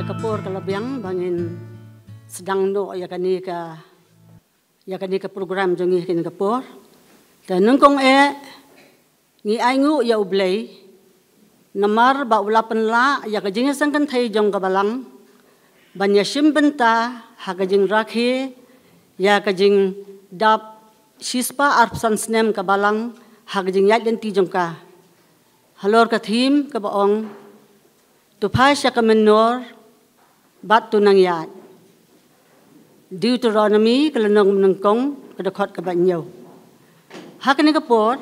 kapur kalabiang bangin sedang no ya kani ka program jongi kini kapur dan nungkong ngi aingu ya ublay namar ba ulapan la ya kajing sangkan thai jong kabalang banya shimbenta hakajing rakhi ya kajing dap shispa arpsan snem kabalang hakajing yat den ti jongka halor kathim kabaong tuphai sya kamenor bat tu nang yat Deuteronomy kalanong nangkong kadakot kabanyaw hakani kapor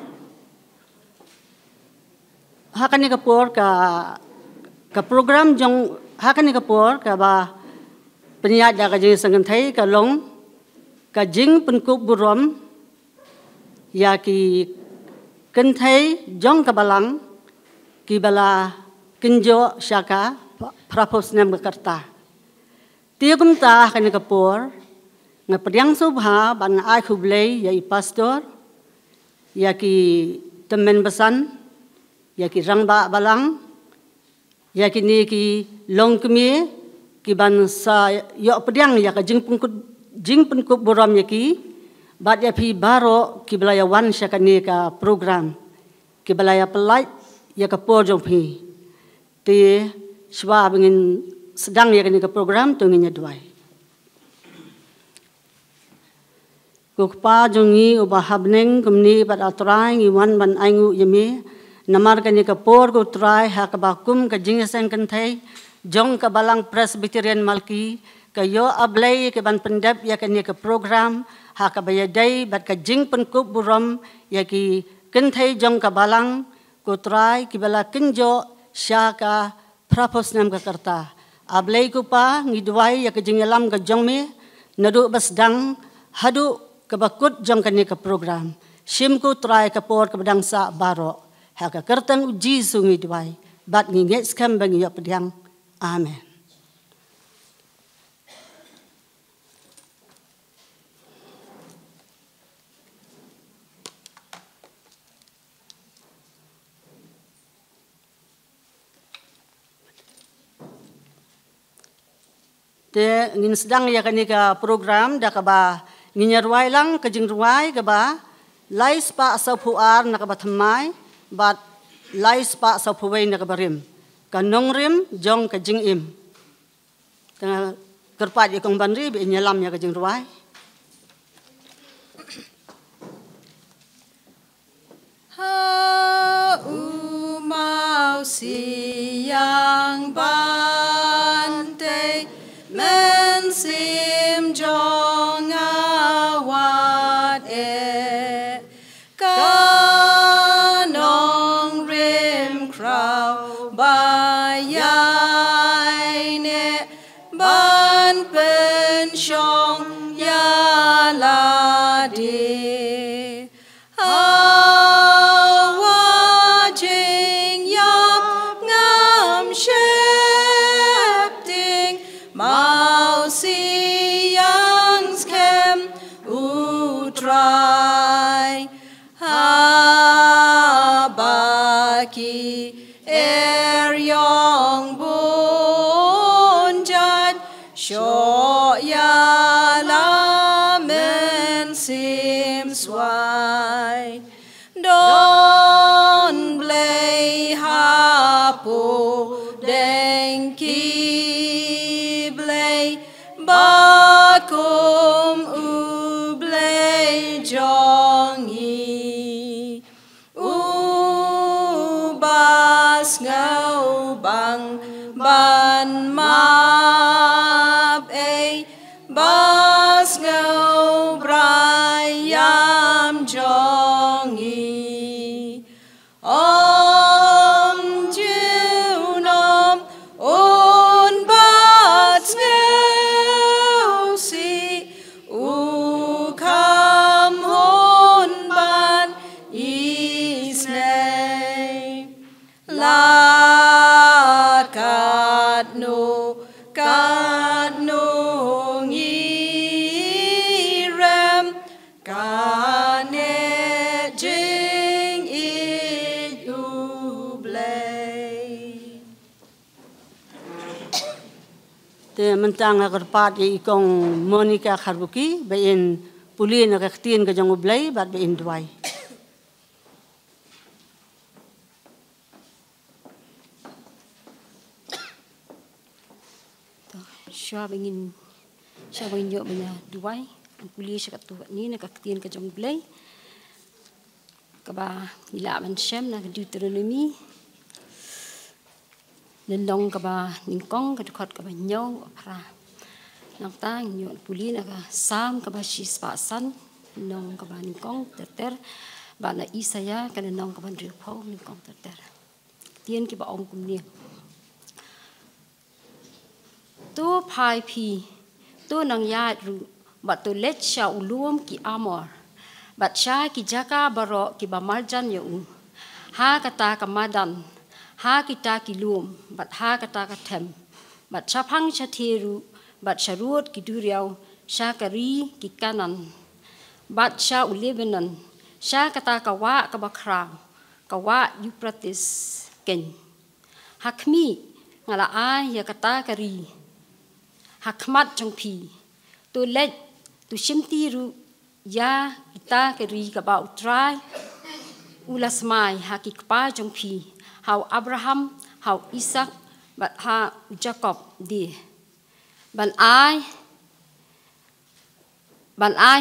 ka program jong hakani kapor ka ba penyat da ka jing sangan thai ka long ka jing penkup burom ya ki kan thai jong ka balang ki bala kinjo syaka prapos nem karta tiagum ta hakani kapor nga pediang subha ban ai khublei ya pastor ya ki temen besan ya ki rangba balang ya ki ni ki long kemi ki ban sa yo pediang ya ka jing pengkut boram ya ki bat ya pi baro ki belaya wan syakani ka program ki belaya pelai ya ka por jong pi ti shwa bengin sedang ya kini ka program tu nginya duai kukpa jongi ubahabneng kumni bat atrai ngiwan ban aingu yemi namar kani ka por ko trai ha ka bakum ka jingasang kan thai jong ka balang Presbyterian Malki ka yo ablay ke ban pendap ya kani ka program ha ka bayadai bat ka jing penkup buram ya ki kan thai jong ka balang ko trai ki bala kinjo sya ka prapos nam ka karta ablay ko pa ngidwai ya ka jingalam ka jong me nadu basdang hadu ka bakut jong kani ka program sim ko trai ka por ka badang sa baro haka kertang uji sungi duai bat nginget skam bang yo pediang amen te ngin sedang ya kani ka program da ka ba nginyarwai lang kajing ruai ka ba lais pa sa puar na ka ba thamai bat lais pa sa puway na kabarim kanong rim jong kajing im tengah kerpat ikong banri bi nyalam ya kajing ruai ha mau siang bante men sim jong awat kanong rim crow bayai ne ban pen shong ya la di hawa jing yap ngam shepting mau siang skem utrai habaki eryong bunjat sho ya lamen sim swai don blay hapo dengki blay bakum ublay jongi ubas ngau bang ban map bas ngau brayam jongi om junom un bats ngau si ukam hon ban isnei lakat no ka te mentang agarpat ye ikong Monica Kharbuki bain puli na kaktin ka jang ublay bat bain duai. Siya bangin yo banya duai puli siya katu ni na kaktin ka jang ublay kaba ilaban siyam na Deuteronomy nendong kaba ningkong kadukot kaba nyaw pra nang ta nyo puli na ka sam kaba sispasan nong kaba ningkong terter ba na Isaya kana nong kaba dripo ningkong terter tien ki ba ong kumni tu pai pi tu nang ya ru ba tu let sha ulum ki amor bat sha ki jaka baro ki ba marjan yo ha kata kamadan ha kita kilum bat ha kata katem bat chapang chatheru bat sharut ki duriau sha kari ki kanan bat sha ulebenan sha kata kawa ka bakra kawa Euphrates ken hakmi ngala ai ya kata kari hakmat jongpi tu let tu shimtiru ya kita kari ka ba utrai ulasmai hakikpa jongpi how Abraham, how Isaac, but how Jacob did. Ban ai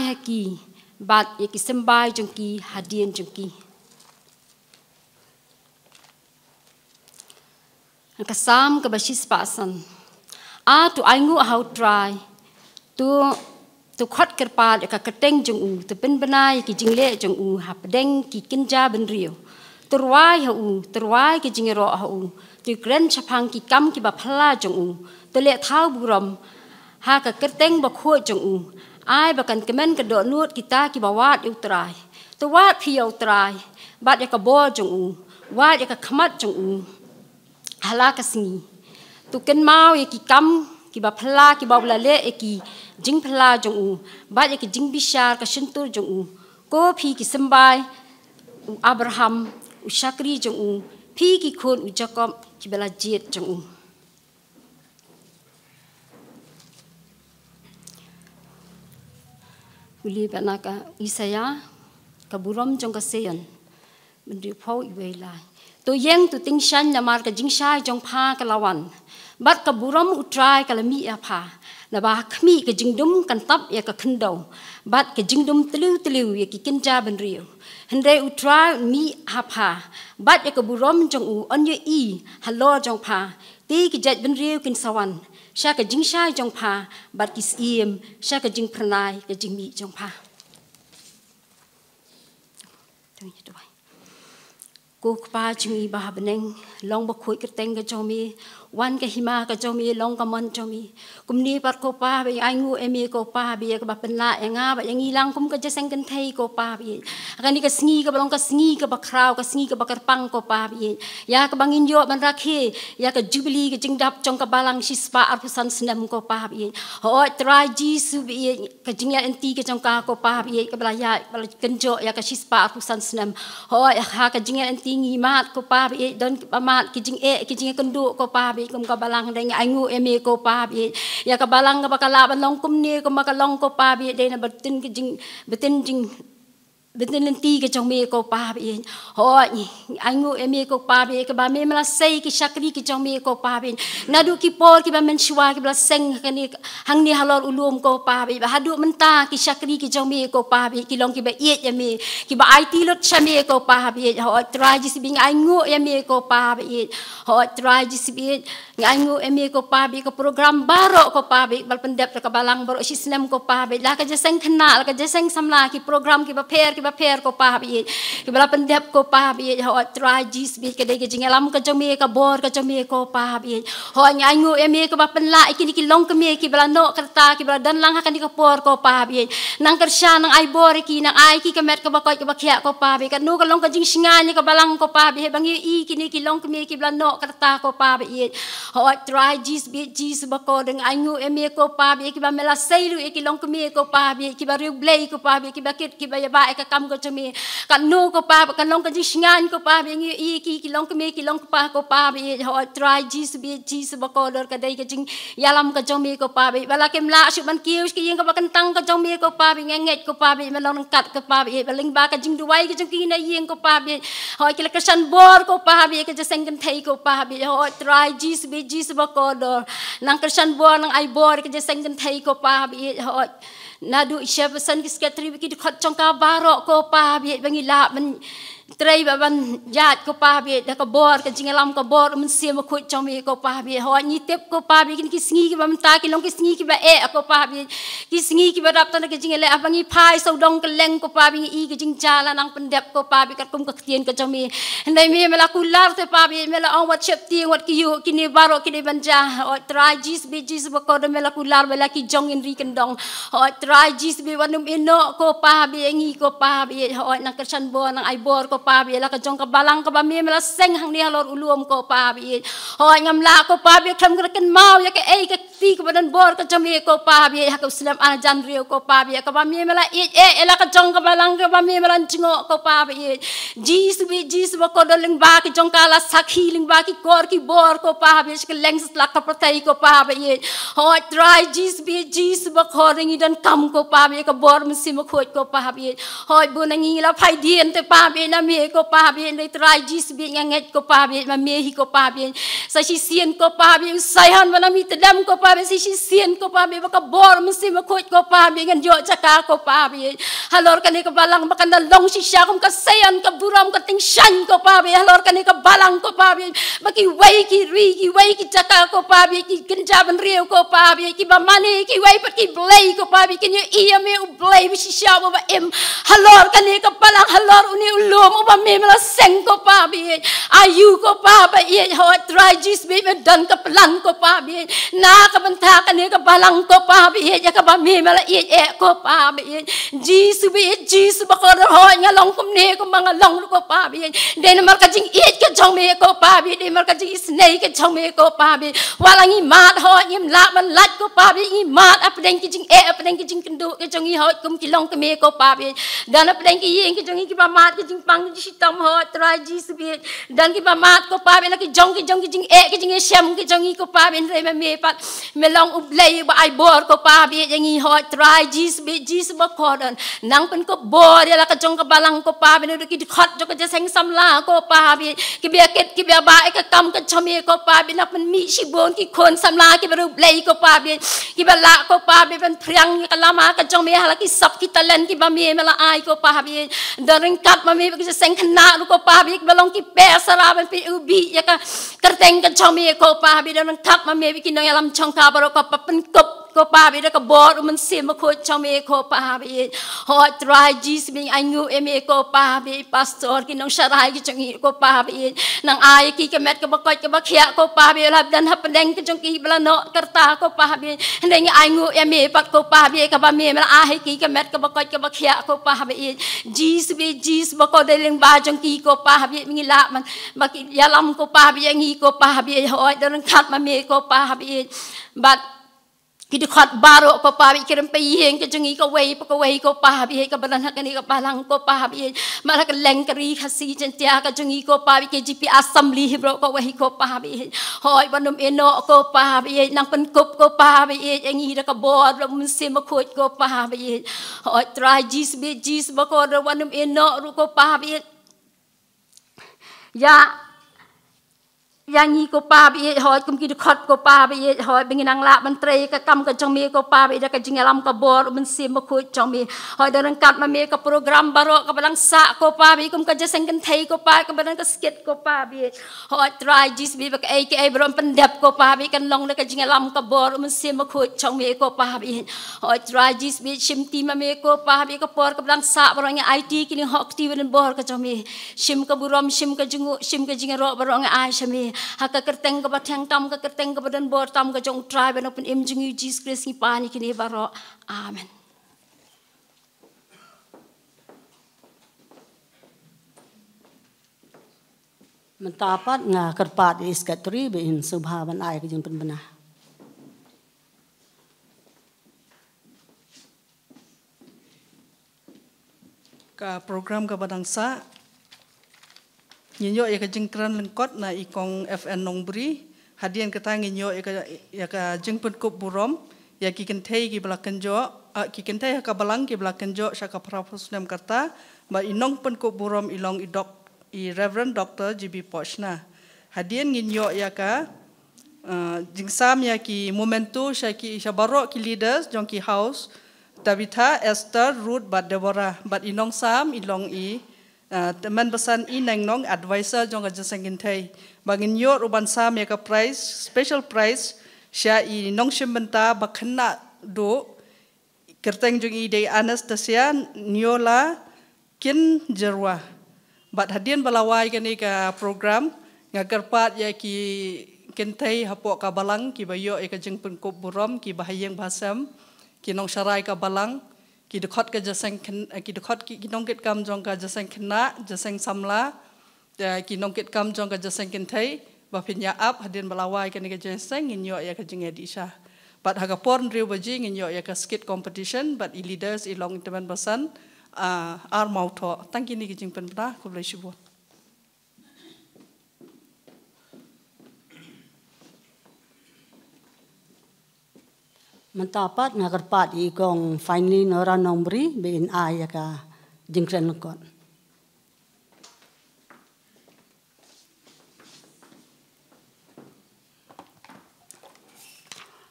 haki, but yaki sembai jongki hadian jongki. Ang kasam kabasis pasan. Tu aingu how try. Tu khot kerpa yaka keteng jong tu ben benai yaki jingle jong hapdeng ki kinja ben rio. Terwai ke jingero hau tu kren chapang ki kam ki ba phla jong tu le thau buram ha ka kerteng ba kho jong ai ba kan kemen ka do nuot kita ki ba wat utrai tu wat phi utrai bat ya ka bo jong wat ya ka khamat jong hala ka singi tu ken mau ya ki kam ki ba phla ki ba la le e ki jing phla jong bat ya ki jing bishar ka shintur jong ko phi ki sembai Abraham Ushakri jong pi ki khon Jacob ki bela jet jong uli banaka Isaya ka buram jong ka seyan mendri phau iwe lai to yeng tu ting shan na mar ka jing shai jong pha ka lawan bat ka buram utrai ka lami a pha na ba khmi ka jing dum kan tap ya ka khndo bat ka jing dum tliu ya ki kinja ben rio Hende utrai mi hapa bat ya keburom jong u onye I halo jong pa ti ki jat ben riu kin sawan sha ka jing shai jong pa bat kis iem sha ka jing pranai ka jing mi jong pa ko pa jing I ba beneng long ba khoi ka teng ka jomi wan ka hima ka jomi long ka mon jomi kumni par ko pa be ai ngu emi ko pa be ka ba penla nga ba yang ilang kum ka jaseng kan thei ko pa be akani ka sngi ka balong ka sngi ka ba krau ka sngi ka ba karpang ko pa be ya ka bangin yo ban rakhe ya ka jubilee ka jingdap jong ka balang sispa arpusan senam ko pa be ho try jisu be ka jingya enti ka jong ka ko pa be ka bala ya bala kenjo ya ka sispa arpusan senam ho ha ka jingya enti ngi mat ko pa be don pamat ki jing ki jing kendu ko pa be kum ka balang deng aingu emi ko pa be ya ka balang ka bakalaban long kum ni ko makalong ko pa be de na betin ki jing betin jing betin enti ka jong me ko pa be ho aingu emi ko pa be ka ba me mala sei ki shakri ki jong me ko pa be nadu ki por ki ba men shwa ki bla seng ka ni hang ni halor ulum ko pa be ba hadu menta ki shakri ki jong me ko pa be ki long ki ba ye ya me ki ba IT lot chame ko pa be ho try ji sibing aingu emi ko pa be ho try ji sibing aingu emi ko pa be ko program baro ko pa be bal pendep ka balang baro sisnem ko pa be la ka jaseng khna la ka jaseng samla ki program ki ba per ko pa bi ki bala pendep ko pa bi ho try jis bi ke de ke jingalam ka jome ka bor ka jome ko pa bi ho nyangu eme ko ba penla ikini ki long ke me ki bala no kerta ki bala dan lang akan di ka por ko pa bi nang kersya nang ai bor ki nang ai ki kemet ka ba ko ba khia ko pa bi ka no ka long ka jing singanya ka balang ko pa bi bangi I kini ki long ke me ki bala no kerta ko pa bi ho try jis bi jis ba ko deng angu eme ko pa bi ki ba mela seilu ki long ke me ko pa bi ki ba riu blei ko pa bi ki ba kit ki ba ya ba ka kam ko chami kan no ko pa kan long ka jingan ko pa bi i ki long ka me ki long pa ko pa bi ho try Jesus ba ko dor ka dai ka jing yalam ka chami ko pa bi bala kem la su ban kiu ki yeng ka ba kan tang ka chami ko pa bi nget ko pa bi ma long kat ko pa bi baling ba ka jing duai ka jing ki na yeng ko pa bi ho ki la ka san bor ko pa bi ka ja seng kan thai ko pa bi ho try Jesus ba ko dor nang ka san bor nang ai bor ka ja seng kan thai ko pa bi ho nadu isya pesan ki sekretari ki khot chong ka barok ko pa bi bangi la man trai ba ban jat ko pa bi da ka bor ka jingalam ka bor mun sia ma khut chong mi ko pa bi ho ni tep ko pa bi ki sngi ki ba mta ki long ki sngi ki ba e ko pa bi ki sngi ki ba rap tan ka jingale abangi phai so dong ka leng ko pa bi i ki jing jala nang pendep ko pa bi kat kum ka tien ka chong mi ndai mi mela kular te pa bi mela on wat chep ti wat ki yu ki ni baro ki ni banja o try Jesus ba ko mela kular mela ki jong in ri kan dong ho try Jesus bi wanum ino ko pa bi ngi ko pa bi ho nang ka san bo nang ai bor ko pa bi la ka jong ka balang ka ba mi mela seng hang ni halor ulum ko pa bi ho ngam la ko pa bi kham ka kan mau ya ka ei ka ti ko badan bor ka jami ko pa bi ha ka islam an jan rio ko pa bi ka ba mi mela e la ka jong ka balang ka ba mi mela jingo ko pa bi Jesus ba ko doling ba ki jong ka la sakhi ling ba ki kor ki bor ko pa bi ka leng la ka pratai ko pa bi ho try Jesus ba ko ring dan kam ko pa bi ka bor msi ma khot ko pa bi ho bu na ngi la phai dien te pa bi na me ko pa bi nei try Jesus bi nget ko pa bi ma me hi ko pa bi sa si sien ko pa bi sai han ma na mi te dam ko pa bi si sien ko pa bi ba ka bor msi ma khot ko pa bi ngan jo chaka ko pa bi halor ka ni ka balang ba kan long si sya kum ka sayan ka buram ka ting shan ko pa bi halor ka ni ka balang ko pa bi ba ki wai ki chaka ko pa bi ki kenjaban rio ko pa bi ki ba mani ki wai pa ki blay ko pa bi ki ni iya me u blay bi si sya ba em halor ka ni ka balang halor uni ulum ba me mala seng ko pa bi ayu ko pa ba ye ho try Jesus bi me dan ka pelan ko pa bi na ka banta ka ni ka balang ko pa bi ya ka ba me mala ye ko pa bi Jesus ba ko ho nya long kum ne ko mga long ko pa bi den mar ka jing it ka chong me ko pa bi den mar ka jing snake ka chong me ko pa bi walang i mat ho nyim la man lat ko pa bi i mat ap den ki jing ap den ki jing kendu ka chong i ho kum ki long ka me ko pa bi dan ap den ki yin ki jong i ki ba mat ki jing pang ki sitam ho try Jesus bi dan ki ba mat ko pa bi la ki jong ki jing ki jing shem ki jong i ko pa bi re me pat me long u blay ba ai bor ko pa bi yang i ho try Jesus ba ko dan nang pen ko bor ya la ka jong ka balang ko pa bi no ki khot jo ka ja seng sam la ko pa bi ki bia ket ki bia ba ka kam ka chome ko pa bi na pen mi si bon ki khon sam la ki ba ru blay ko pa bi ki ba la ko pa bi pen priang ka lama ka jong me hala ki sap ki talen ki ba me mala ai ko pa bi daring kat ma me ki seng khna ru ko pa bi ki ba long ki pe sara ban pi ubi ya ka kerteng ka chome ko pa bi daring kat ma me ki no yalam chong ka ba ro ko pa pen kop ko pa bi da ka bor man sim ko chome ko pa bi ho try Jesus bi angu eme ko pa bi pastor ki nong sarai ki chongi ko pa bi nang ai ki ka met ka ba ko ba khia ko pa bi la dan ha pendeng ki chong ki bla no karta ko pa bi ndeng angu eme pat ko pa bi ka ba me la ai ki ka met ka ba ko ba khia ko pa bi Jesus ba ko de leng ba chong ki ko pa bi ngi la man ba ki yalam ko pa bi ngi ko pa bi ho dan khat ma me ko pa bi but ki khot baro ko pa bi kirim pe yeng ke jungi ko wei ko pa bi ka balan ka ni ka balang ko pa bi mala ka leng kari khasi chen tia ka jungi ko pa bi ke GP assembly bro ko wei ko pa bi hoi banum eno ko pa bi nang pen kop ko pa bi ngi da ka bor mun se ma khot ko pa bi hoi try Jesus ba ko banum eno ru ko pa bi ya yang ni ko pa bi hoi kum ki khot ko pa bi hoi binginang la man tre ka kam ka chong me ko pa bi da ka jingalam ka bor mun sim ma khu chong me hoi dan kat ma me ka program baro ka balang sa ko pa bi kum ka ja seng kan thai ko pa ka balang ka skit ko pa bi hoi try Jesus bi ba ka ai brom pendap ko pa bi kan long da ka jingalam ka bor mun sim ma khu chong me ko pa bi hoi try Jesus bi sim ti ma me ko pa bi ka por ka balang sa baro nya IT ki ni hok ti wen bor ka chong me sim ka burom sim ka jingu sim ka jingaro baro nya ai shame haka kerteng ka bathang tam ka kerteng ka badan bor tam ka jong tribe no pen im jingu Jesus Christ ni pani kini baro amen. Mentapat nga kerpat iskatri be in subhaban ai ka jeng penbenah. ka program ka badangsa nginyo ya ka jingkran lengkot na ikong FN Nongbri hadian kata nginyo ya ka jingpun kup burom ya ki kentei ki belakan jo ki kentei ka balang ki belakan jo syaka prapusnem kata ba inong pun kup burom ilong i Reverend Dr. GB Pochna hadian nginyo ya ka jingsam ya ki momentu syaki syabarok ki leaders jong ki house Tabitha, Esther, Ruth, bat Deborah, bat inong sam, ilong i, teman besan i neng nong advisor jong aja sengintay. Bangin yor uban sam ya ka prize, special prize, sya i nong simbenta bakena do, kerteng jong i day Anastasia, nyola, kin jerwa. Bat hadian balawai kani ka program, ngagarpat ya ki kentay hapok ka balang, ki bayo ya ka jeng pengkop burom, ki bahayang basam, ki nong syarai ka balang ki dekhot ka jaseng ki dekhot ki nong ket kam jong ka jaseng kena jaseng samla ki nong ket kam jong ka jaseng kentai ba pinya ap hadin balawai ka ni ka jaseng nginyo ya ka jing edisha but haga porn riu baji nginyo ya ka skit competition but i leaders i long teman basan ar mauto tangki ni ki jing pen pernah ko boleh syukur. Mentapat ngagarpat ikong finally nora Nongbri BNI ya ka jingkren lengkot.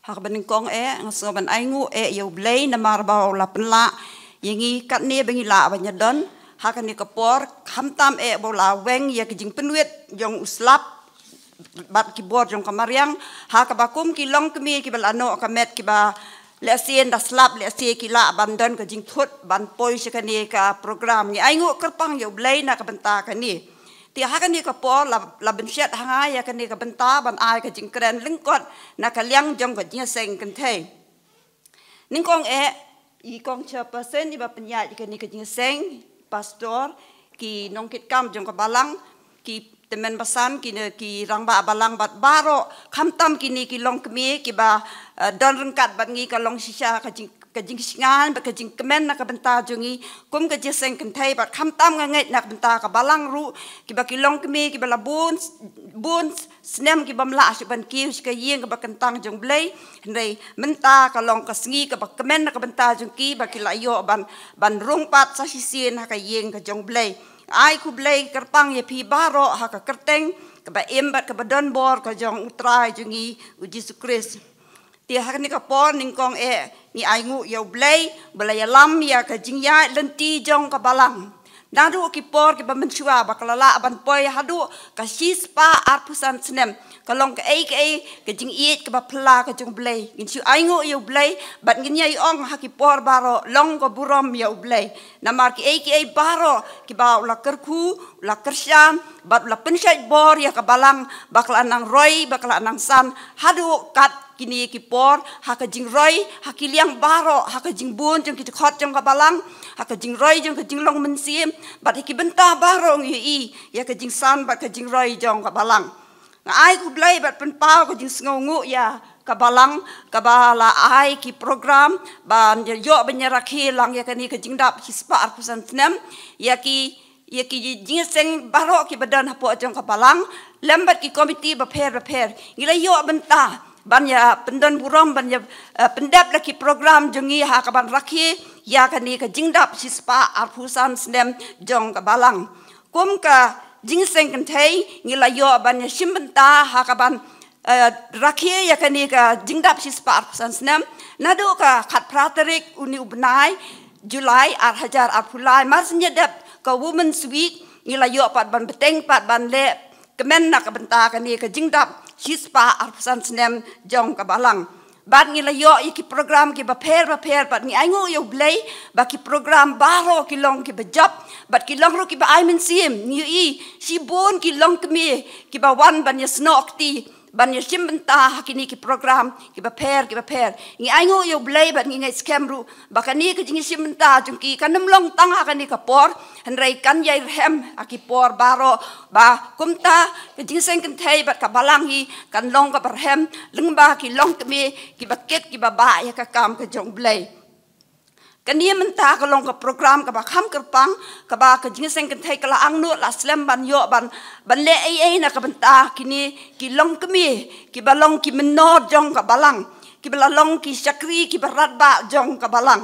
Hak bening kong ngasoban aingu yo blay na marbaw la penla yengi katne bengi la banyadon hakani kapor hamtam bola weng ya kijing penwit jong uslap bat keyboard jong kamariang ha ka bakum ki long kemi ki balano ka met ki ba le sien da slap le sie ki la bandon ka jing thut ban poi sekani ka program ni aingu kerpang yo blay na ka benta kani ti ha kani ka por la bensiat hanga ya kani ka benta ban ai ka jing kren lengkot na ka liang jong ka jing seng kan thei ning kong i kong chairperson ni ba penya kani ka jing seng pastor ki nong kit kam jong ka balang ki temen basan ki rangba balang bat baro khamtam kini ki long kemi ki ba don rengkat bat ngi ka long sisa ka jing singan ba ka jing kemen na ka benta jungi kum ka jeseng kentai bat khamtam ngai nak benta ka balang ru ki ba ki long kemi ki ba la bun snem ki bamla su ban ki ka yeng ka ba kentang jong blai ndai menta ka long ka sngi ka ba kemen na ka benta jung ki ba ki la yo ban rung pat sa sisin ha ka yeng ka jong blai ai ku blai kerpang ye pi baro ha ka kerteng ka ba embat ka ba don bor ka jong utrai jungi uji sukris ti ha ni ka por ning kong ni ai ngu yo blai ya lam ya ka jingya lenti jong ka balang nadu ki por ki ba menchua ba kalala ban poi hadu ka sispa arpusan snem kalong ka ka jing iet ka ba pla ka jong blai ngin chu ai ngu yo blai bat ngin yai ong ha ki por baro long ko burom yo blai namar ki baro ki ba la kerku la kersyam bat la pensai bor ya ka balang bakla nang roi bakla nang san hadu kat kini ki por ha ka jing roi ha ki liang baro ha ka jing bun jong ki khot jong ka balang ha ka jing roi jong ka jing long mensim bat ki benta baro ngi ya ka jing san bat ka jing roi jong ka balang ai ku blai bat pen pau ka jing sngongu ya ka balang ka bala ai ki program ban yo banyarakhi lang ya kani ka jing dap hispa arpusan snem ya ki jing seng baro ki badan hapo jong ka balang lembat ki komiti ba pher ngila yo benta ban ya pendon burom ban ya pendap laki program jongi ha ka ban rakhi ya kani ka jingdap sispa arpusan snem jong ka balang kum ka jingseng kan thei ngila yo ban ya simbenta ha ka ban rakhi ya kani ka jingdap sispa arpusan snem nadu ka khat praterik uni ubnai Julai hajar arpulai marsnya dap ka women's week ngila yo pat ban beteng pat ban le kemen na ka benta kani ka jingdap hispa arpusan snem jong ka balang bat ngila yo iki program ki ba pher bat ngi aingu yo blai ba ki program baro ki long ki bajap bat ki long ro ki ba ai men sim ni si bon ki long kemi ki ba wan ban ya snok ti ban ya simbenta hakini ki program ki ba pher ngi aingu yo blai bat ngi scam ru ba kani ki jingi simbenta jung ki kanam long tang hakani ka por henrai kan yai hem aki por baro ba kumta ki jingi seng kan thai bat ka balang hi kan long ka berhem lengba ki long kemi ki ba ket ki ba ya ka kam ka jong blai kan dia mentah kalau ke program ke bakam kerpang ke ba ke jingseng kan thai kala ang nu la slam ban yo ban le ai na ke bentah kini ki long kemi ki balong ki menor jong ke balang ki balalong ki syakri ki berat ba jong ke balang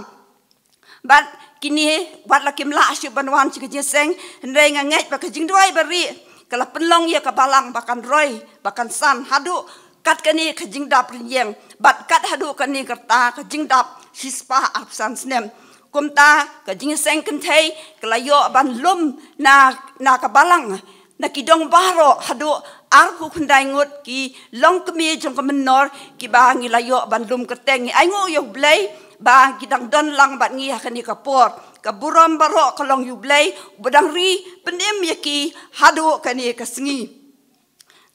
bat kini wat la kim la syu banwan ci ke jingseng ndai ngangai ba ke jing duai bari kala penlong ya ke balang bakan roy bakan san hadu kat kani ke jing dap rieng bat kat hadu kani kerta ke jing dap sispa arsan snem kumta ka jing seng kentai kelayo ban lum na ka balang na ki dong baro hadu arku kundai ngut ki long kemi jong ka menor ki ba ngi layo ban lum keteng ai ngo yo blai ba ki dang don lang bat ngi hakani ka por ka buram baro ka long yu blai bedang ri penem yaki hadu kani ka sengi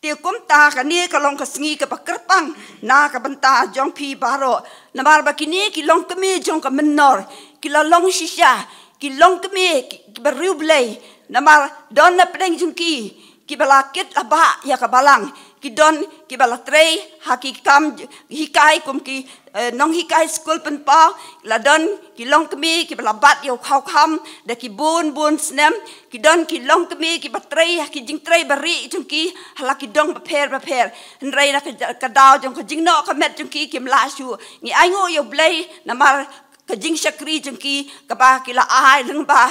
Tia kumta kani kalong kesengi ke pakerpang na ka benta jong pi baro na mar bakini ki long kemi jong ka menor ki la long shisha ki long kemi ki beriu blai na mar don na pedeng jong ki balakit aba ya ka balang ki don ki balatrei haki kam hikai kum ki nong hikai school pen pa la don ki long kemi ki balabat yo khau kham da ki bun snem ki don ki long kemi ki batrei ki jing trei bari jong ki hala ki dong paper nrei na ka daw jong ka jing no ka met jong ki mla shu ni ai ngo yo blai na mar ka jing shakri jong ki ka ba ki la ai leng ba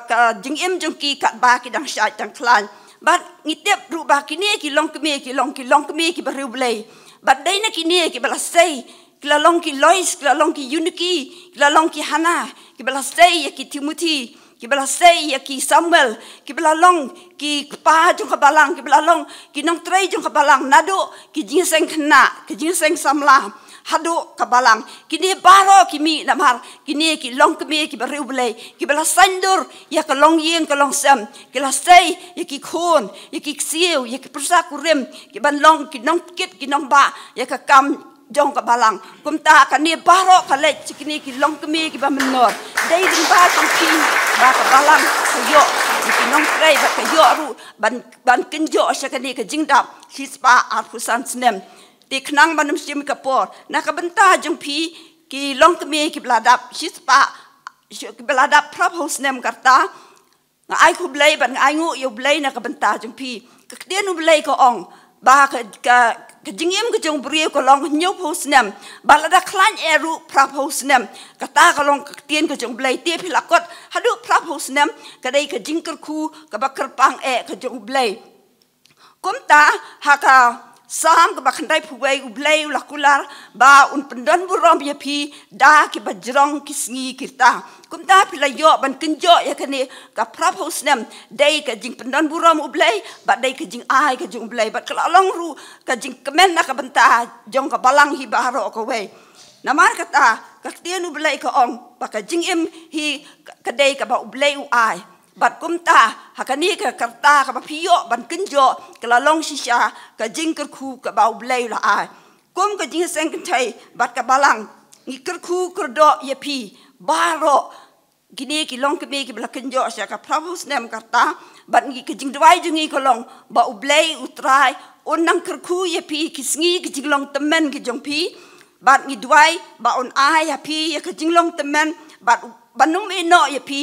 ka jing im jong ki ka ba ki dang sha dang klan but ngitep rubah kini ki long kemi ki beriu blai but dai na kini ki balasai ki la long ki lois ki la long ki uniki ki la long ki hana ki balasai ya ki timothy ki balasai ya ki samuel ki balalong ki pa jong ka balang ki balalong ki nong trei jong ka balang nado ki jingseng khna ki jingseng samla hadu kabalang kini baro kimi namar kini ki long kemi ki beriu blai ki bala sandur ya ka long yeng ka long sam ki la sei ya ki khon ya ki siu ya ki persa kurem ki ban long ki nong kit ki nong ba ya ka kam jong ka balang kumta ka ni baro ka le kini ki long kemi ki ba menor dai ding ba tong ki ba ka balang ka yo ki nong trei ba ka yo ru ban kinjo sha ka ni ka jingdap hispa arfusan snem Di kenang manum sim kapor na ka benta jong pi ki long kemi ki bladap sispa ki bladap prap hos nem karta nga ai ku blai ban ai ngu yo blai na ka benta jong pi ka kden u blai ko ong ba ka jingim ka jong brio ko long nyu hos nem balada klan eru prap hos nem kata ka long ka kden ka jong blai te pi lakot hadu prap hos nem ka dai ka jingker ku ka bakar pang ka jong blai kumta haka Sam ke bakandai puwai ublai ulakular ba un pendon burom ya pi da ki bajrong kisngi kita kumta pila yo ban kenjo ya kani ka prapos nem dai ka jing pendon burom ublai ba dai ka jing ai ka jing ublai ba kalalong ru ka jing kemen na ka benta jong ka balang hi baro ka wei namar kata ka tien ublai ka ong ba ka jing im hi ka dai ka ba ublai u ai bat kumta hakani ka karta ka piyo ban kenjo kala long shisha ka jing kerku ka bau blai la ai kum ka jing seng kentai bat ka balang ngi kerku kerdo ye pi baro gini ki long kemi ki bla kenjo sha ka pravus nem karta bat ngi ka jing dwai jungi ka long ba blai utrai onang kerku ye pi ki sngi ki jing long temen ki jong pi bat ngi dwai ba on ai ya pi ka jing long temen bat banung me no ye pi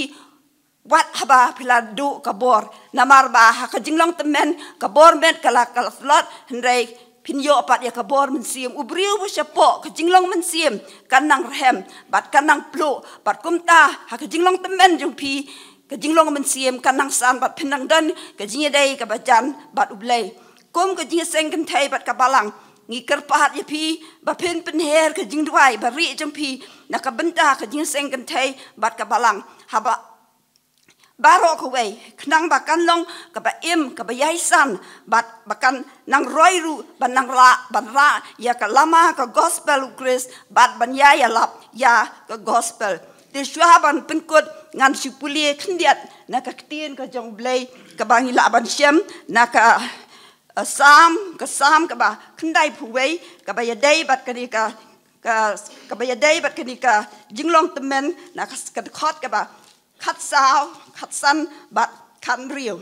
Wat haba piladu kabor namar ba ka jinglong temen kabor met kala slot hendai pinyo pat ya kabor mensiam ubriu bu syapo ka jinglong mensiam kanang rehem bat kanang plu bat kumta ha ka jinglong temen jong pi ka jinglong mensiam kanang san bat pinang dan ka jinge dai ka bajan bat ublai kum ka jinge seng kan thai bat ka balang ngi kerpat ya pi ba pen penher ka jing duai ba ri jong pi na ka benta ka jinge seng kan thai bat ka balang haba Baro ko wei knang bakan long ka ba im ka ba yaisan bat bakan nang roiru ban nang la ban ra ya ka lama ka gospel ukris bat ban ya lap ya ka gospel te shuaban penkut ngan sipuli khndiat na ka tien ka jong blai ka bangi la ban shem na ka sam ka ba khandai phuwei ka ba ya dei bat ka ni ka ba ya dei bat ka ni ka jinglong temen na ka khot ka ba Kat sao, kat san, bat kan riu.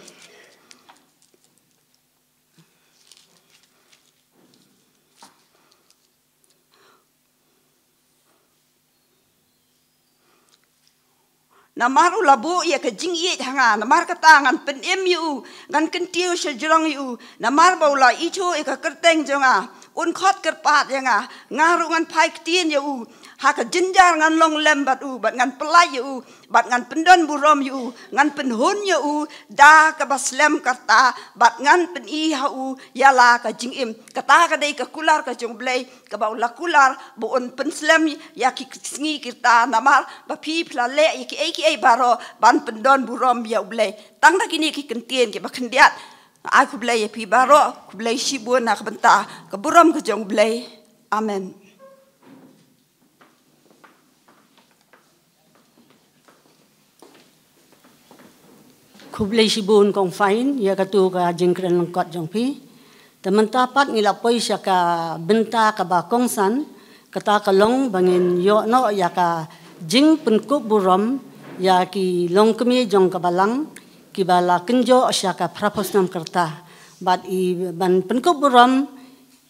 Namar ulabu ya ke jing ye hanga namar kata ngan pen emu ngan kentiu sejurang yu namar baula ichu eka kerteng jonga un khot kerpat yanga ngaru ngan pai ktien yu haka jenjar ngan long lembat bat ngan pelai yu bat ngan pendon burom yu ngan penhun yu da ka baslem karta bat ngan pen i hu yala ka jing im kata ka dei ka kular ka jong blei ka baula kular bu un penslem ya ki sngi kita namar ba pi pla le ki ai baro ban pendon burom ya blei tang da kini ki kentien ki ba kendiat aku blei ya pi baro ku blei shibun nak benta ka burom ka jong blei amen. Kublai sibun kong fain ya katu ka jengkren lengkot jong pi temen tapat ngilapoi sya ka benta ka ba kongsan kata kalong bangin yo no ya ka jing penkup burom ya ki long kemi jong ka balang ki bala kenjo sya ka praposnam kerta bat i ban penkup burom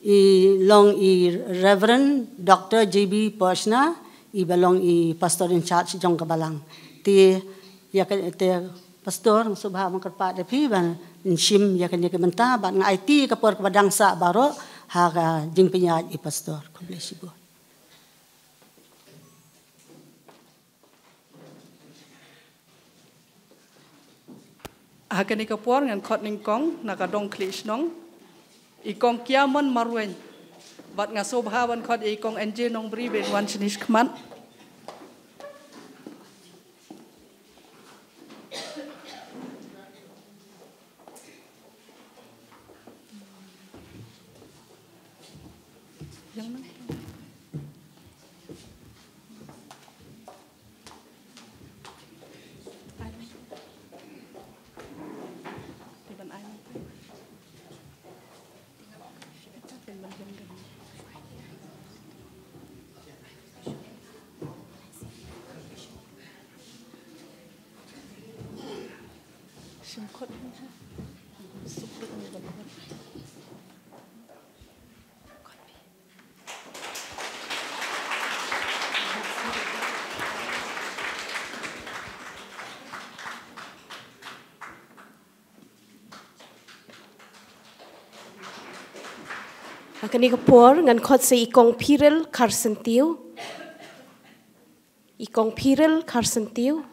i long i Reverend Dr. JB Persna i balong i pastor in charge jong ka balang ti ya ka te pastor subha mangkerpa de pi ban shim ya kan ya benta ban IT ka por ka dangsa baro ha ka jing penyaj i pastor ko bless you. Hakani ka por ngan khot ning kong na ka dong klish nong i kong kiamon marwen bat nga subha ban khot i kong NJ nong bri ben wan chinish khman Kani kapor ngan khot se ikong pirel karsentiu. Ikong pirel karsentiu.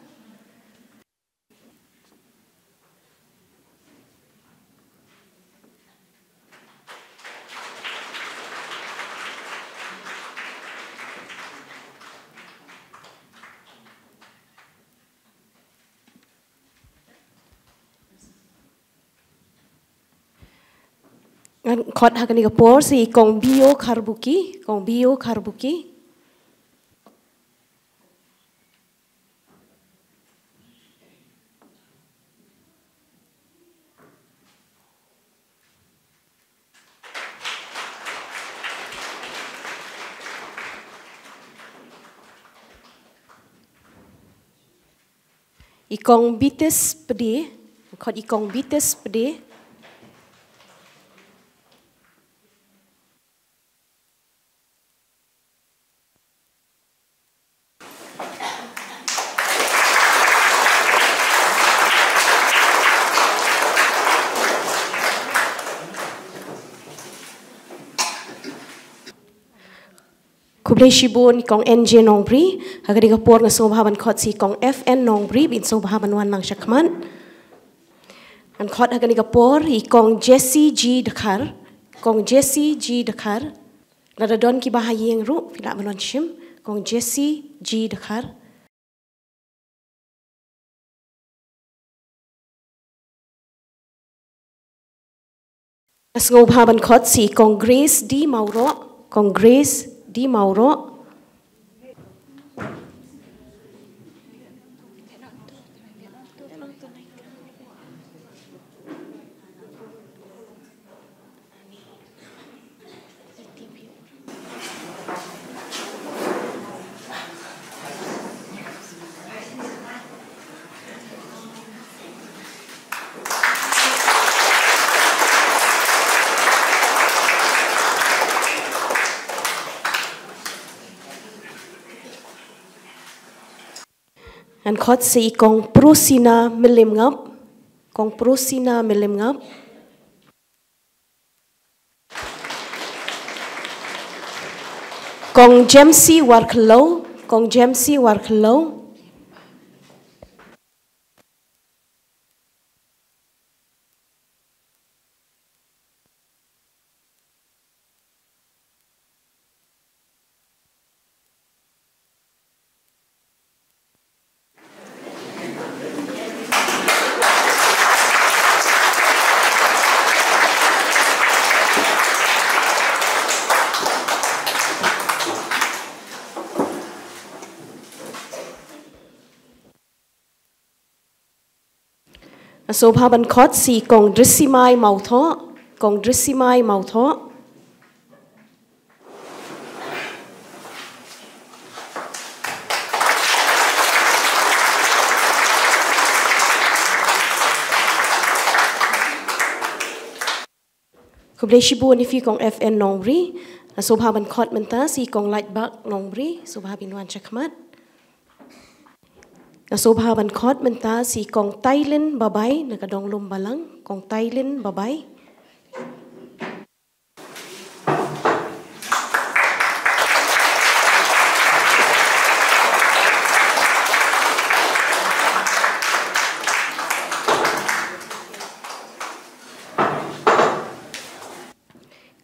Khot hakani kapor si kong bio karbuki ikong bites pede khot ikong bites pede Kublai shibun kong NJ Nongbri, hagari kapor nga sobhaban khot si kong FN Nongbri bin sobhaban wan lang syakman. An khot hagari kapor kong Jesse G Dakar, nadadon ki bahayeng ru pila manon shim kong Jesse G Dakar. As ngobhaban khot si kong Grace D Mauro. an khot si kong Prusina milim ngap, kong Prusina milim ngap. Kong Jamsi Warklow, kong Jamsi Warklow. Sobha ban khot si kong Drisimai mau tho, kong Drisimai mau tho. Kubleshi bu ni fi kong FN Nongbri, sobha ban khot menta si kong Lightbug Nongbri, sobha binwan chakmat. Sobha ban khot menta si kong Tailin Babai nakadong lumbalang, kong Tailin Babai.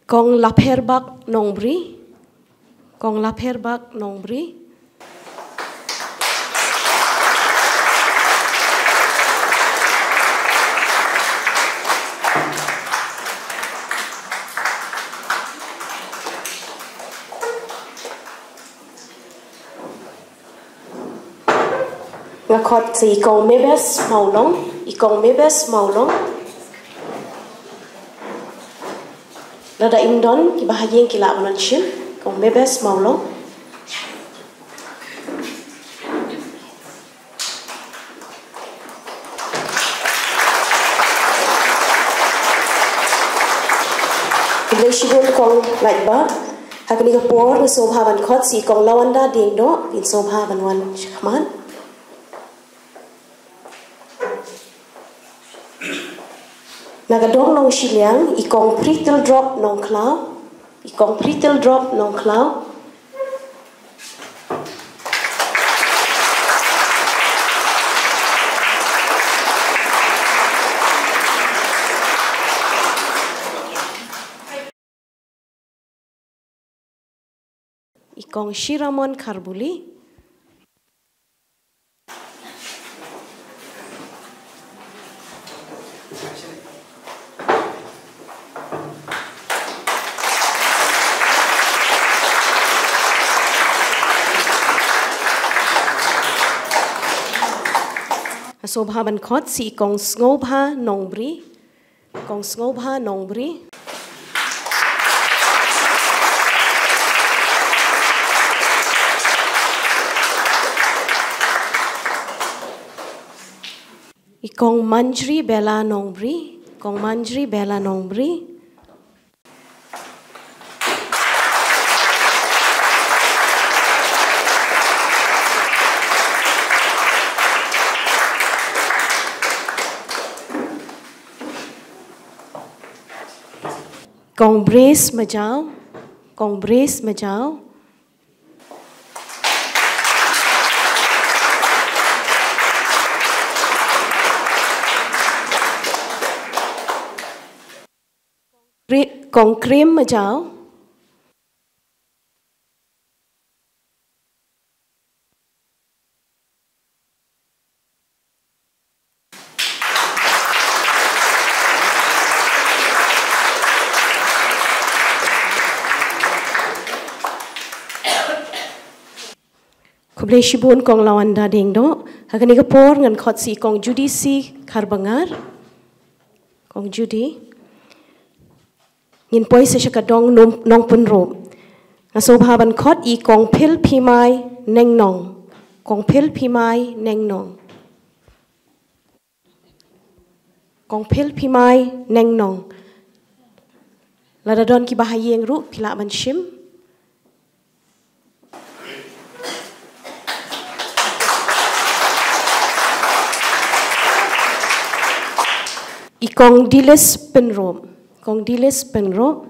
Kong Lapherbak Nongbri, kong Lapherbak Nongbri. Ngakot si ikong Mebes Maulong, ikong Mebes Maulong. Lada Indon kibahaging kila mananshim, ikong Mebes Maulong. Ibleshibun kong Lightbug, hakani kapor na sobhaban khot si ikong Lawanda Dingdo, bin sobhaban wan shakman. Nagadong nong Shiliang, ikong Pritil Drop nong Klau, ikong Pritil Drop nong Klau. Ikong Shiramon Karbuli. Sobha ban khot si kong Ngobha Nongbri, kong Ngobha Nongbri. Ikong Manjri Bella Nongbri, kong Manjri Bella Nongbri. Kong Brace Majau, kong Brace Majau. Kong Krim Majau. Kubleshibun kong Lawanda Dingdo, hakani kapor ngan khot si kong Judy si Karbangar, kong Judy. Ngin poi se shakadong nong punro. Ngasobhaban khot I kong Phil Phimai Neng Nong, kong Phil Phimai Neng Nong, kong Phil Phimai Neng Nong. Ladadon ki bahayeng ru pila manshim. Ikong Diles Penrop. Kong Diles Penrop.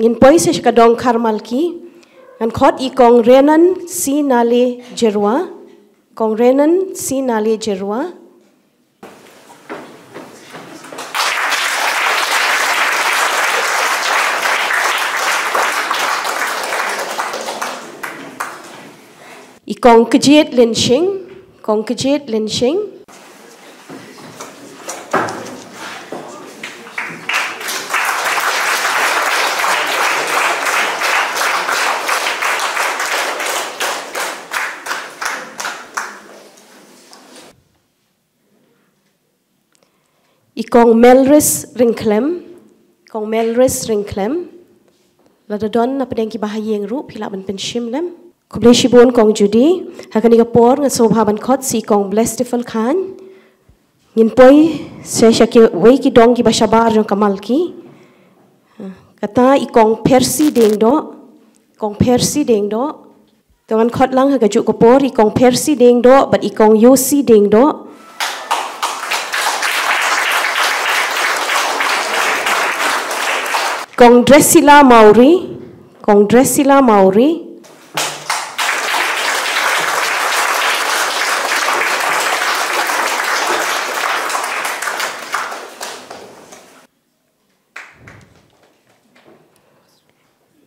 In poise kadong Karmalki, and khot ikong Renan si Nale Jerwa, kong Renan si Nale Jerwa. Ikong Kejet Lenshing, kong Kejet Lenshing. Ikong Melris Ringklem, kong Melris Ringklem, ladadon na padang kibahayeng ru pilaban penshimlem. Kublay shibun kong Judy, hakan ikapor nga sobhaban kot si kong Blesstiful Khan. Ngin poy sa siya ki way ki dong ki bashabar jong kamalki. Kata ikong Percy Dengdo, kong Percy Dengdo. Tangan kot lang hagajuk kapor ikong Percy Dengdo, but ikong Yosi Dengdo. Kong Dressila Mauri, kong Dressila Mauri.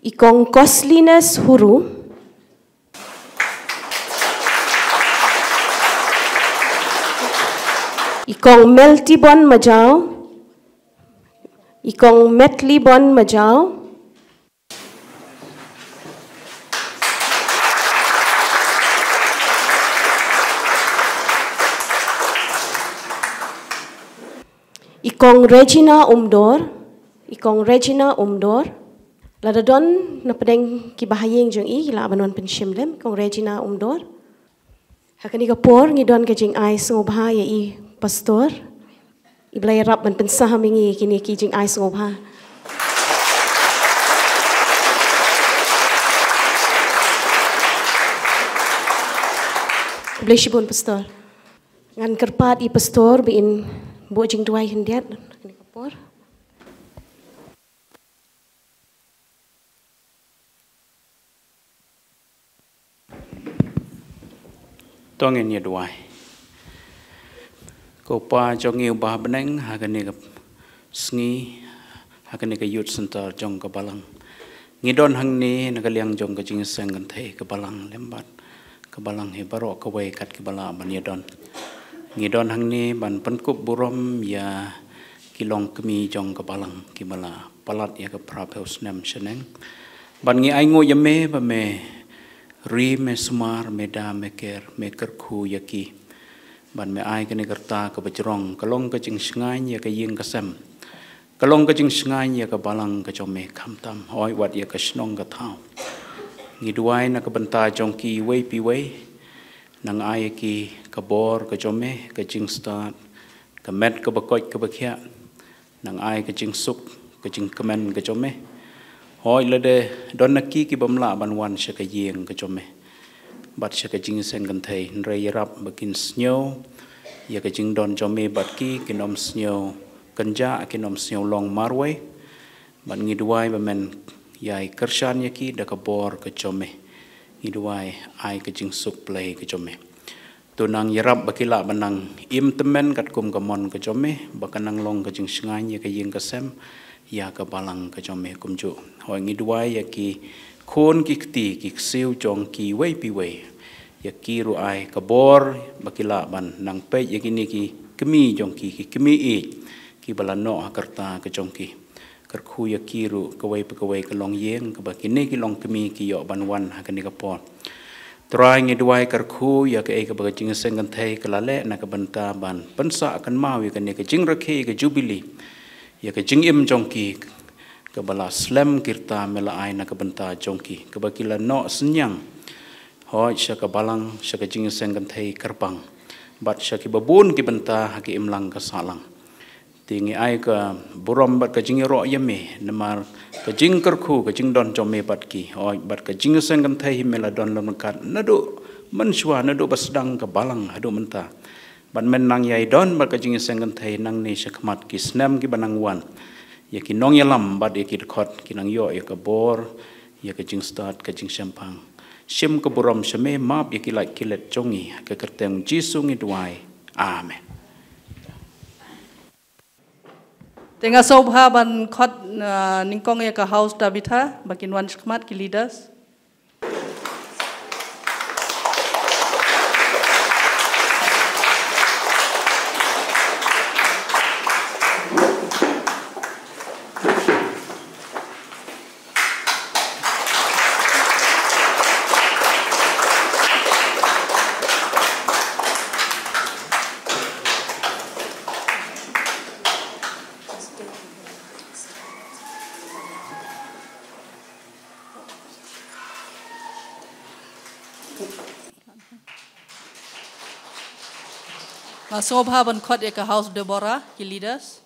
Ikong Costliness Huru. Ikong Meltibon Majau. Ikong Metlibon Majau. Ikong Regina Umdor. Ikong Regina Umdor. Ladadon na padeng kibahayeng jong hila abanon penshimlem kong Regina Umdor. Hakani kapor ngidon kajing ay sungobha ya pastor. Iblay rap man pensahamingi kini kijing ay sungobha. Iblay shibun pastor. Ngan kerpat pastor biin bojing duay hendiat hakani kapor. Tongin ya duai. Ko pa jong iu bah beneng hakani ka sngi hakani ka youth center jong ka balang. Ngidon hang ni nakaliang jong ka jing sang kan thai ka balang lembat. Ka balang he baro ka wai kat ka bala ban yadon. Ngidon hang ni ban penkup burom ya kilong kemi jong ka balang ki bala palat ya ka prapeus nem seneng. Ban ngi ai ngo yame ba me ri me sumar me da me kerku yaki ban me ai kene kerta ke bejrong kalong ke jing sngai ya ke ying kasem kalong ke jing sngai ya ke balang ke jome khamtam hoi wat ya ke snong ka thau ngi duai na ke benta jong ki wei pi wei nang ai ki ke bor ke jome ke jing start ke met ke bakoi ke bakhya nang ai ke jing suk ke jing kemen ke jome hoi lade don naki ki bamla banwan sha ka yeng ka chome bat sha ka jing sen kan thai rei rap bakin snyo ya ka jing don chome bat ki kinom snyo kanja kinom snyo long marwai ban ngi duai ba men yai kershan yaki da ka bor ka chome ngi duai ai ka jing suk play ka chome tunang yarap bakila banang im temen kat kum kamon ka chome bakanang long ka jing sngai ya ka yeng ka sem ya ka balang ka chome kumju hoi ngi duai ya ki khon ki kti ki siu chong ki wei pi wei ya ki ru ai ka bor bakila ban nang pe ya ki ni ki kemi jong ki kemi e ki bala no akarta ka chong ki kar khu ya ki ru ka wei pa ka wei ka long yeng ka ba ki ni ki long kemi ki yo ban wan ha ka ni ka por trai ngi duai kar khu ya ka e ka ba jing seng kan thai ka la le na ka banta ban pansa kan mau ya ka ni ka jing rakhe ka jubilee ya ka jing im jong ki ka bala slam kirta mela ai na ka banta jong ki ka bakila no senyang hoi syaka balang syaka jing seng kan thei kerbang bat syaki babun ki benta haki imlang ka salang tingi ai ka buram bat ka jing ro yame namar ka jing kerku ka jing don jome bat ki hoi bat ka jing seng kan thei himela don lon kat nadu manshwa nadu basdang ka balang hadu menta ban men nang yai don bat ka jing seng kan thei nang ni syakmat ki snam ki banang wan ya ki nong yalam bat ya ki khot ki nang yo ya ka bor ya ka jing start ka jing champang sim ka buram shame map ya ki lai kilet jongi ka kerteng jisu ngi duai amen Tengah sobha ban khot ningkong ya ka house Tabitha bakin wan shakmat ki leaders. Sobha ban khot ya ka house Deborah ki leaders.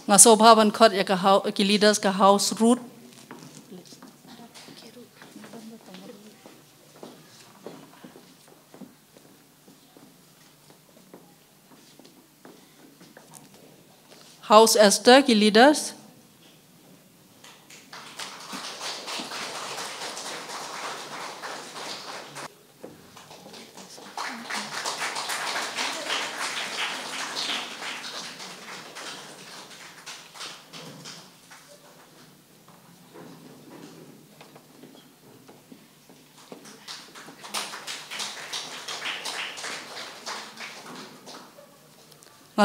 Sobha ban khot ya ka ki leaders ka house Ruth. House Esther ki leaders.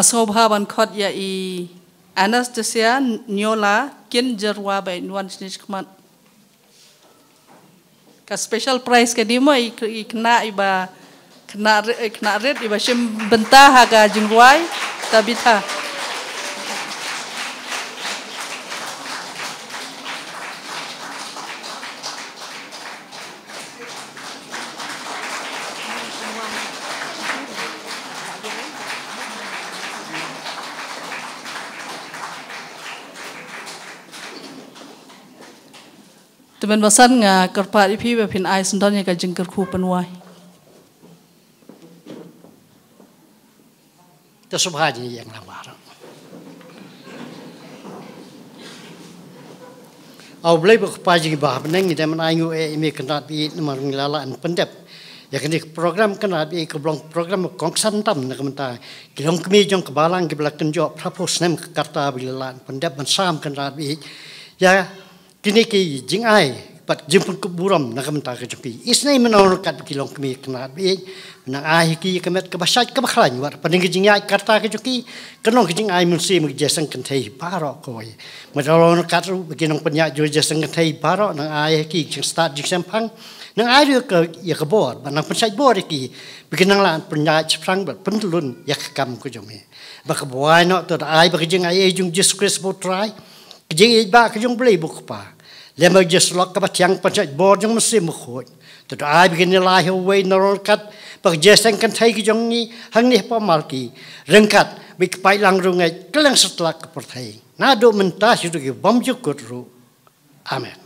Sobha ban khot ya i Anastasia Nyola kin jerwa by nuan snishkmat. Ka special prize ka dimo i kena iba kena red iba shim benta haga jingwai Tabitha. Teman basan nga kerpat ipi bepin ai sendon ya ka jengker ku penwai. Tasubhaji yang lamar. Au blai buk paji bah beneng ni teman ayu imi kenat bi nomor ngilala an pendep. Ya kini program kenat bi ke program kongsan tam na kementa. Kilong kemi jong kebalang ke belakang jo propose nem ke karta bilala pendep ban sam kenat bi. Ya kini ki jing ai pat jimpun ke buram na kementa ke joki isnai menor kat kilong kemi kenat bi na ai ki kemet ke basat ke baklan war paning jing ai karta ke joki kenong jing ai munsi meg jesang kentai paro koi madalon katru beginong penya jo jesang kentai paro na ai ki jing start jing sampang na ai ke ya ke bor banang pensai bor ki beginang lan penya sprang bat pentulun ya kam ko jomi bak boy no to ai bak jing ai jung Jesus Christ bo try jing ba ke jung blai buk pa lemag just lok ka tiang panchat bor jong mesim khoi to ai begin lai way norol kat bak jesang kan thai ki jong ni hang ni pa mal ki rengkat bik pai lang rungai kelang setlak ke perthai na do mentah sudu ki bom jukut ru amen.